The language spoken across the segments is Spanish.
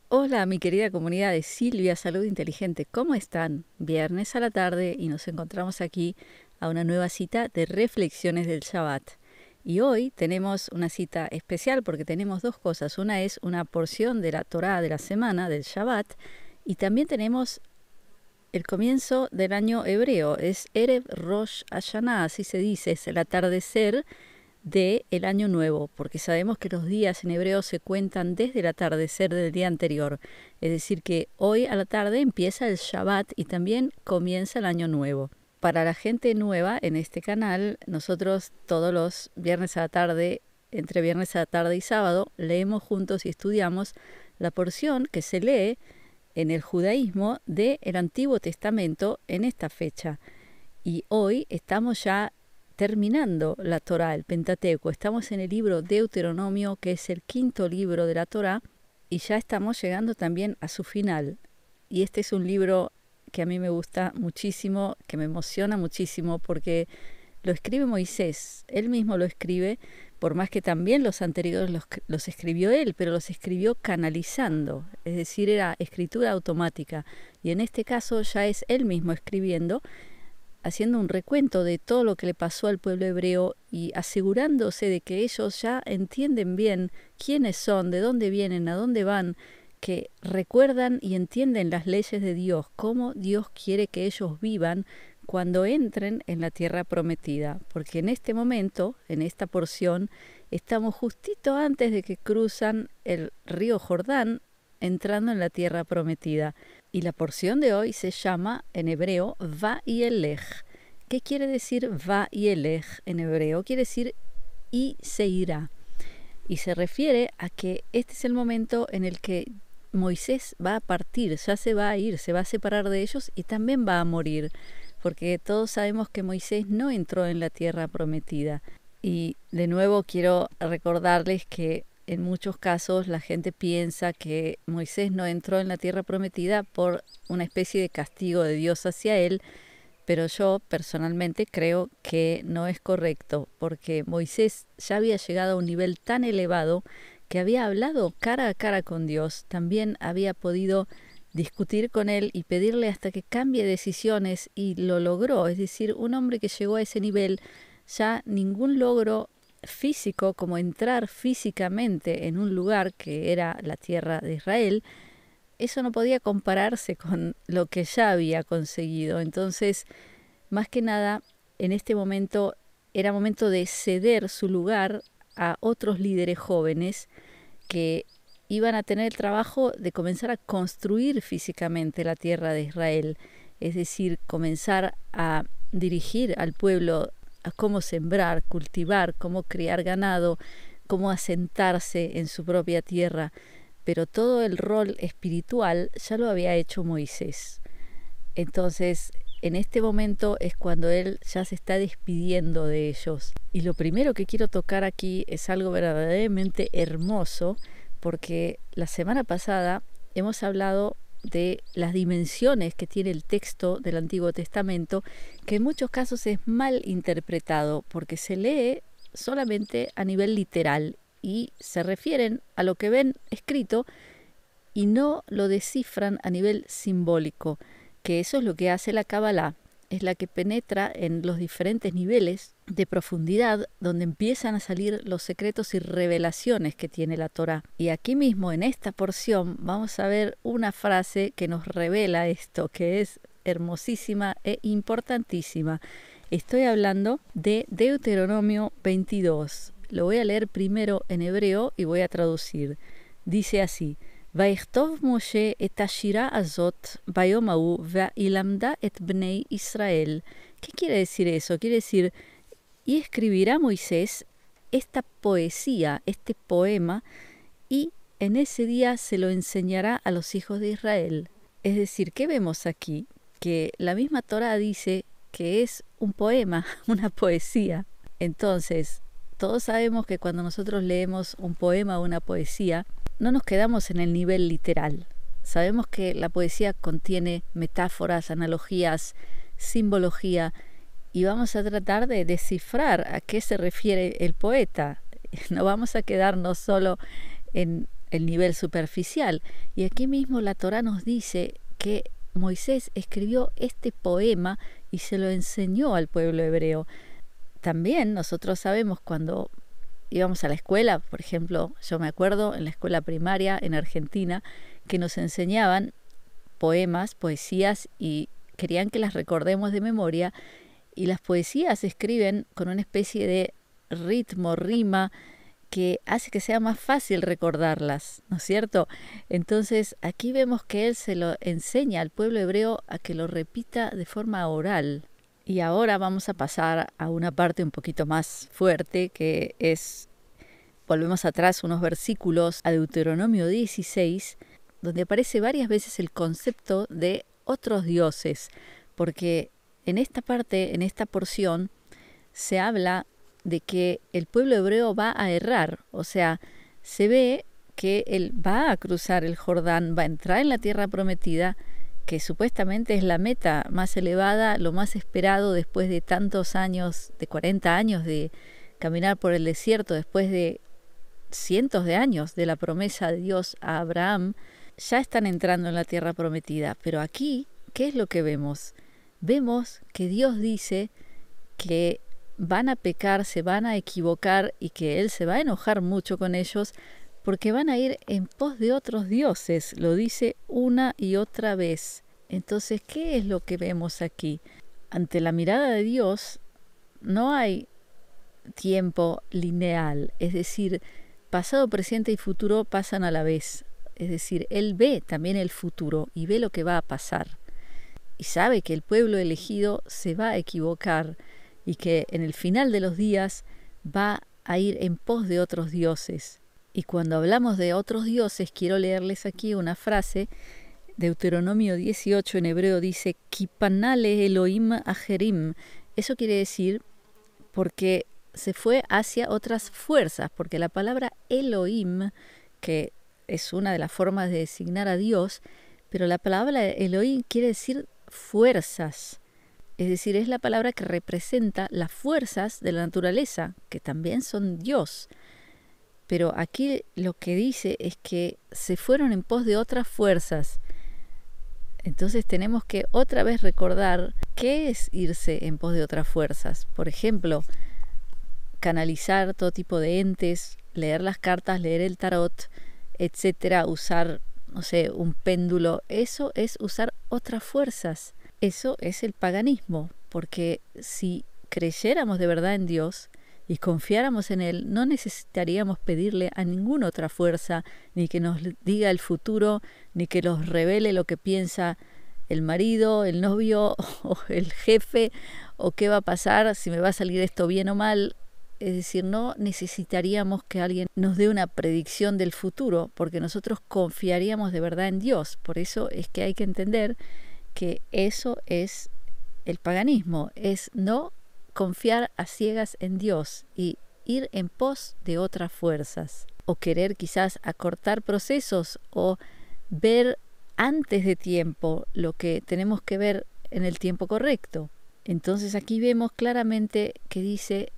Hola, mi querida comunidad de Silvia Salud Inteligente, ¿cómo están? Viernes a la tarde y nos encontramos aquí a una nueva cita de reflexiones del Shabbat. Y hoy tenemos una cita especial porque tenemos dos cosas. Una es una porción de la Torá de la semana, del Shabbat, y también tenemos el comienzo del año hebreo. Es Erev Rosh Hashanah, así se dice, es el atardecer del año nuevo, porque sabemos que los días en hebreo se cuentan desde el atardecer del día anterior. Es decir, que hoy a la tarde empieza el Shabbat y también comienza el año nuevo. Para la gente nueva en este canal, nosotros todos los viernes a la tarde, entre viernes a la tarde y sábado, leemos juntos y estudiamos la porción que se lee en el judaísmo del Antiguo Testamento en esta fecha. Y hoy estamos ya terminando la Torá, el Pentateuco. Estamos en el libro Deuteronomio, que es el quinto libro de la Torá, y ya estamos llegando también a su final. Y este es un libro que a mí me gusta muchísimo, que me emociona muchísimo, porque lo escribe Moisés. Él mismo lo escribe, por más que también los anteriores los escribió él, pero los escribió canalizando, es decir, era escritura automática. Y en este caso ya es él mismo escribiendo, haciendo un recuento de todo lo que le pasó al pueblo hebreo y asegurándose de que ellos ya entienden bien quiénes son, de dónde vienen, a dónde van, que recuerdan y entienden las leyes de Dios, cómo Dios quiere que ellos vivan cuando entren en la tierra prometida. Porque en este momento, en esta porción, estamos justito antes de que cruzan el río Jordán, entrando en la tierra prometida. Y la porción de hoy se llama en hebreo Vayelech. ¿Qué quiere decir Vayelech en hebreo? Quiere decir y se irá. Y se refiere a que este es el momento en el que Moisés va a partir, ya se va a ir, se va a separar de ellos y también va a morir. Porque todos sabemos que Moisés no entró en la tierra prometida. Y de nuevo quiero recordarles que en muchos casos la gente piensa que Moisés no entró en la tierra prometida por una especie de castigo de Dios hacia él, pero yo personalmente creo que no es correcto, porque Moisés ya había llegado a un nivel tan elevado que había hablado cara a cara con Dios, también había podido discutir con él y pedirle hasta que cambie decisiones y lo logró. Es decir, un hombre que llegó a ese nivel, ya ningún logro físico, como entrar físicamente en un lugar que era la tierra de Israel, eso no podía compararse con lo que ya había conseguido. Entonces, más que nada, en este momento era momento de ceder su lugar a otros líderes jóvenes que iban a tener el trabajo de comenzar a construir físicamente la tierra de Israel, es decir, comenzar a dirigir al pueblo a cómo sembrar, cultivar, cómo criar ganado, cómo asentarse en su propia tierra. Pero todo el rol espiritual ya lo había hecho Moisés. Entonces, en este momento es cuando él ya se está despidiendo de ellos. Y lo primero que quiero tocar aquí es algo verdaderamente hermoso, porque la semana pasada hemos hablado de las dimensiones que tiene el texto del Antiguo Testamento, que en muchos casos es mal interpretado porque se lee solamente a nivel literal y se refieren a lo que ven escrito y no lo descifran a nivel simbólico, que eso es lo que hace la Kabbalah, es la que penetra en los diferentes niveles de profundidad donde empiezan a salir los secretos y revelaciones que tiene la Torá. Y aquí mismo en esta porción vamos a ver una frase que nos revela esto, que es hermosísima e importantísima. Estoy hablando de Deuteronomio 22. Lo voy a leer primero en hebreo y voy a traducir. Dice así: ויכתוב משה את השירה הזאת ביום ההוא וילמדה את בני ישראל. ¿Qué quiere decir eso? Quiere decir, y escribirá Moisés esta poesía, este poema, y en ese día se lo enseñará a los hijos de Israel. Es decir, ¿qué vemos aquí? Que la misma Torá dice que es un poema, una poesía. Entonces, todos sabemos que cuando nosotros leemos un poema o una poesía, no nos quedamos en el nivel literal. Sabemos que la poesía contiene metáforas, analogías, simbología, y vamos a tratar de descifrar a qué se refiere el poeta. No vamos a quedarnos solo en el nivel superficial. Y aquí mismo la Torá nos dice que Moisés escribió este poema y se lo enseñó al pueblo hebreo. También nosotros sabemos cuando íbamos a la escuela, por ejemplo, yo me acuerdo en la escuela primaria en Argentina, que nos enseñaban poemas, poesías y querían que las recordemos de memoria, y las poesías se escriben con una especie de ritmo, rima, que hace que sea más fácil recordarlas, ¿no es cierto? Entonces aquí vemos que él se lo enseña al pueblo hebreo a que lo repita de forma oral. Y ahora vamos a pasar a una parte un poquito más fuerte, que es, volvemos atrás unos versículos a Deuteronomio 16, donde aparece varias veces el concepto de otros dioses, porque en esta parte, en esta porción, se habla de que el pueblo hebreo va a errar, o sea, se ve que él va a cruzar el Jordán, va a entrar en la tierra prometida, que supuestamente es la meta más elevada, lo más esperado después de tantos años, de 40 años de caminar por el desierto, después de cientos de años de la promesa de Dios a Abraham. Ya están entrando en la tierra prometida, pero aquí, ¿qué es lo que vemos? Vemos que Dios dice que van a pecar, se van a equivocar y que Él se va a enojar mucho con ellos porque van a ir en pos de otros dioses, lo dice una y otra vez. Entonces, ¿qué es lo que vemos aquí? Ante la mirada de Dios no hay tiempo lineal, es decir, pasado, presente y futuro pasan a la vez. Es decir, Él ve también el futuro y ve lo que va a pasar. Y sabe que el pueblo elegido se va a equivocar y que en el final de los días va a ir en pos de otros dioses. Y cuando hablamos de otros dioses, quiero leerles aquí una frase. Deuteronomio 18 en hebreo dice, Kipanale Elohim Ajerim. Eso quiere decir porque se fue hacia otras fuerzas, porque la palabra Elohim, que es una de las formas de designar a Dios, pero la palabra Elohim quiere decir fuerzas. Es decir, es la palabra que representa las fuerzas de la naturaleza, que también son Dios. Pero aquí lo que dice es que se fueron en pos de otras fuerzas. Entonces tenemos que otra vez recordar qué es irse en pos de otras fuerzas. Por ejemplo, canalizar todo tipo de entes, leer las cartas, leer el tarot, etcétera, usar, no sé, un péndulo. Eso es usar otras fuerzas. Eso es el paganismo, porque si creyéramos de verdad en Dios y confiáramos en Él, no necesitaríamos pedirle a ninguna otra fuerza, ni que nos diga el futuro, ni que nos revele lo que piensa el marido, el novio o el jefe, o qué va a pasar, si me va a salir esto bien o mal. Es decir, no necesitaríamos que alguien nos dé una predicción del futuro, porque nosotros confiaríamos de verdad en Dios. Por eso es que hay que entender que eso es el paganismo, es no confiar a ciegas en Dios y ir en pos de otras fuerzas, o querer quizás acortar procesos o ver antes de tiempo lo que tenemos que ver en el tiempo correcto. Entonces aquí vemos claramente que dice,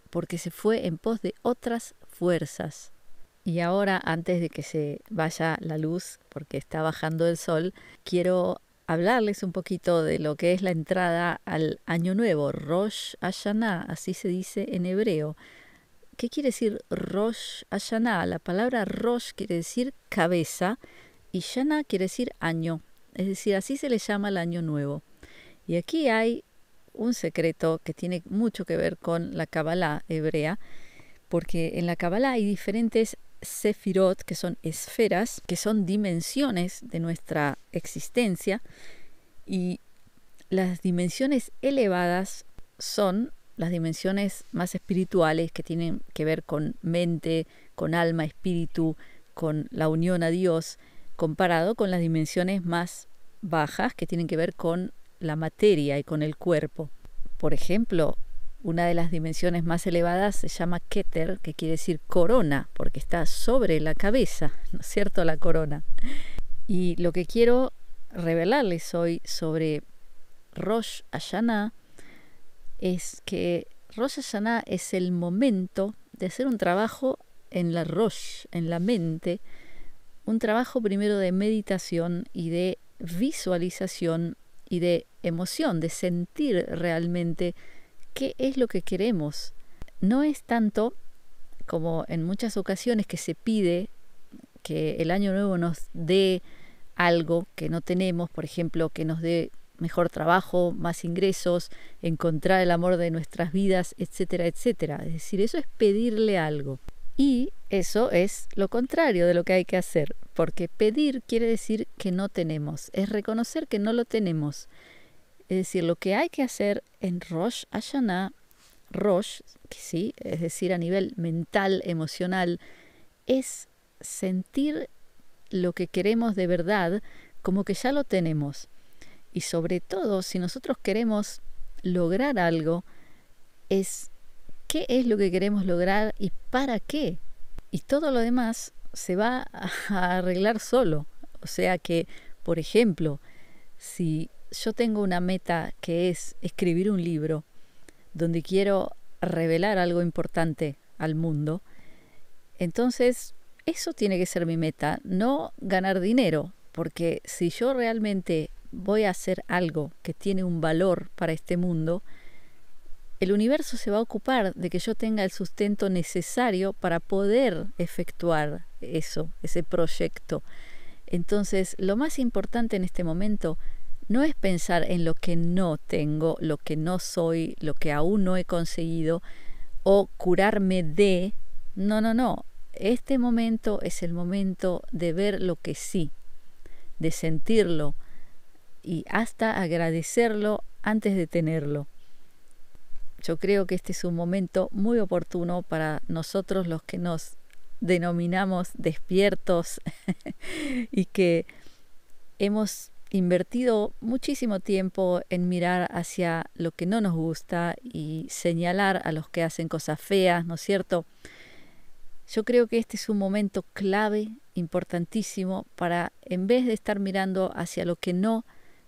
porque se fue en pos de otras fuerzas. Y ahora, antes de que se vaya la luz, porque está bajando el sol, quiero hablarles un poquito de lo que es la entrada al Año Nuevo, Rosh Hashanah, así se dice en hebreo. ¿Qué quiere decir Rosh Hashanah? La palabra Rosh quiere decir cabeza y Shana quiere decir año, es decir, así se le llama el Año Nuevo. Y aquí hay un secreto que tiene mucho que ver con la Kabbalah hebrea, porque en la Kabbalah hay diferentes sefirot, que son esferas, que son dimensiones de nuestra existencia, y las dimensiones elevadas son las dimensiones más espirituales, que tienen que ver con mente, con alma, espíritu, con la unión a Dios, comparado con las dimensiones más bajas, que tienen que ver con la materia y con el cuerpo. Por ejemplo, una de las dimensiones más elevadas se llama Keter, que quiere decir corona, porque está sobre la cabeza, ¿no es cierto?, la corona. Y lo que quiero revelarles hoy sobre Rosh Hashanah es que Rosh Hashanah es el momento de hacer un trabajo en la Rosh, en la mente, un trabajo primero de meditación y de visualización y de emoción, de sentir realmente qué es lo que queremos. No es tanto como en muchas ocasiones que se pide que el año nuevo nos dé algo que no tenemos, por ejemplo, que nos dé mejor trabajo, más ingresos, encontrar el amor de nuestras vidas, etcétera, etcétera. Es decir, eso es pedirle algo. Y eso es lo contrario de lo que hay que hacer, porque pedir quiere decir que no tenemos, es reconocer que no lo tenemos. Es decir, lo que hay que hacer en Rosh Hashanah, Rosh, que sí, es decir, a nivel mental, emocional, es sentir lo que queremos de verdad como que ya lo tenemos. Y sobre todo, si nosotros queremos lograr algo, es qué es lo que queremos lograr y para qué. Y todo lo demás se va a arreglar solo. O sea que, por ejemplo, si yo tengo una meta que es escribir un libro donde quiero revelar algo importante al mundo, entonces eso tiene que ser mi meta, no ganar dinero, porque si yo realmente voy a hacer algo que tiene un valor para este mundo, el universo se va a ocupar de que yo tenga el sustento necesario para poder efectuar eso, ese proyecto. Entonces, lo más importante en este momento no es pensar en lo que no tengo, lo que no soy, lo que aún no he conseguido, o curarme de... No. Este momento es el momento de ver lo que sí, de sentirlo y hasta agradecerlo antes de tenerlo. Yo creo que este es un momento muy oportuno para nosotros los que nos denominamos despiertos y que hemos invertido muchísimo tiempo en mirar hacia lo que no nos gusta y señalar a los que hacen cosas feas, ¿no es cierto? Yo creo que este es un momento clave, importantísimo, para en vez de estar mirando hacia lo que no,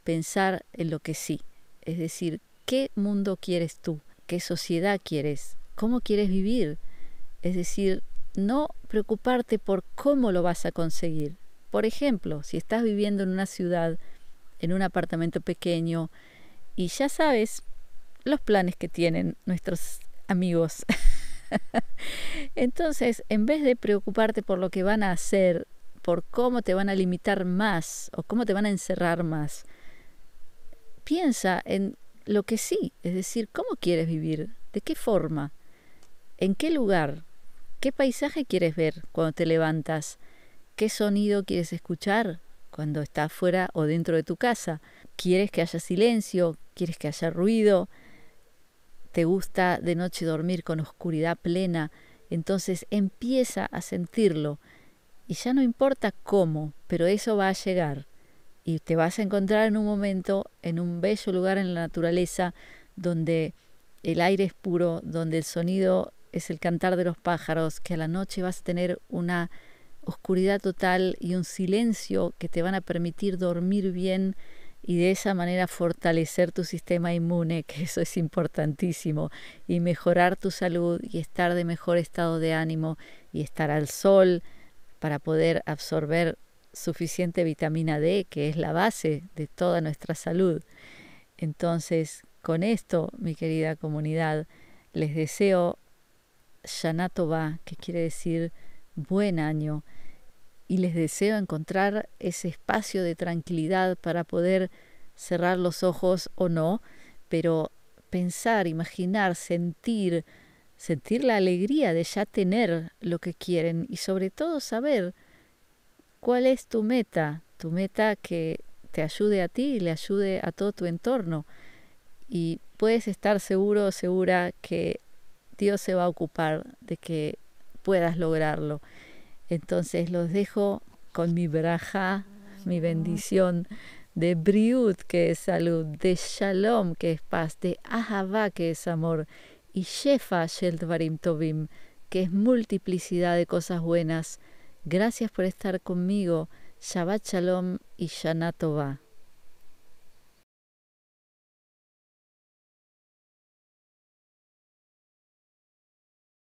pensar en lo que sí. Es decir, ¿qué mundo quieres tú? ¿Qué sociedad quieres? ¿Cómo quieres vivir? Es decir, no preocuparte por cómo lo vas a conseguir. Por ejemplo, si estás viviendo en una ciudad, en un apartamento pequeño, y ya sabes los planes que tienen nuestros amigos. Entonces, en vez de preocuparte por lo que van a hacer, por cómo te van a limitar más o cómo te van a encerrar más, piensa en lo que sí, es decir, ¿cómo quieres vivir? ¿De qué forma? ¿En qué lugar? ¿Qué paisaje quieres ver cuando te levantas? ¿Qué sonido quieres escuchar cuando estás fuera o dentro de tu casa? ¿Quieres que haya silencio? ¿Quieres que haya ruido? ¿Te gusta de noche dormir con oscuridad plena? Entonces empieza a sentirlo y ya no importa cómo, pero eso va a llegar. Y te vas a encontrar en un momento, en un bello lugar en la naturaleza, donde el aire es puro, donde el sonido es el cantar de los pájaros, que a la noche vas a tener una oscuridad total y un silencio que te van a permitir dormir bien y de esa manera fortalecer tu sistema inmune, que eso es importantísimo, y mejorar tu salud y estar de mejor estado de ánimo y estar al sol para poder absorber suficiente vitamina D, que es la base de toda nuestra salud. Entonces, con esto, mi querida comunidad, les deseo Shana Tová, que quiere decir buen año, y les deseo encontrar ese espacio de tranquilidad para poder cerrar los ojos o no, pero pensar, imaginar, sentir la alegría de ya tener lo que quieren y sobre todo saber cuál es tu meta que te ayude a ti y le ayude a todo tu entorno. Y puedes estar seguro o segura que Dios se va a ocupar de que puedas lograrlo. Entonces los dejo con mi braja, mi bendición, de briut, que es salud, de shalom, que es paz, de ahavá, que es amor, y shefa shel dvarim tovim, que es multiplicidad de cosas buenas. Gracias por estar conmigo. Shabbat shalom y Shana Tová.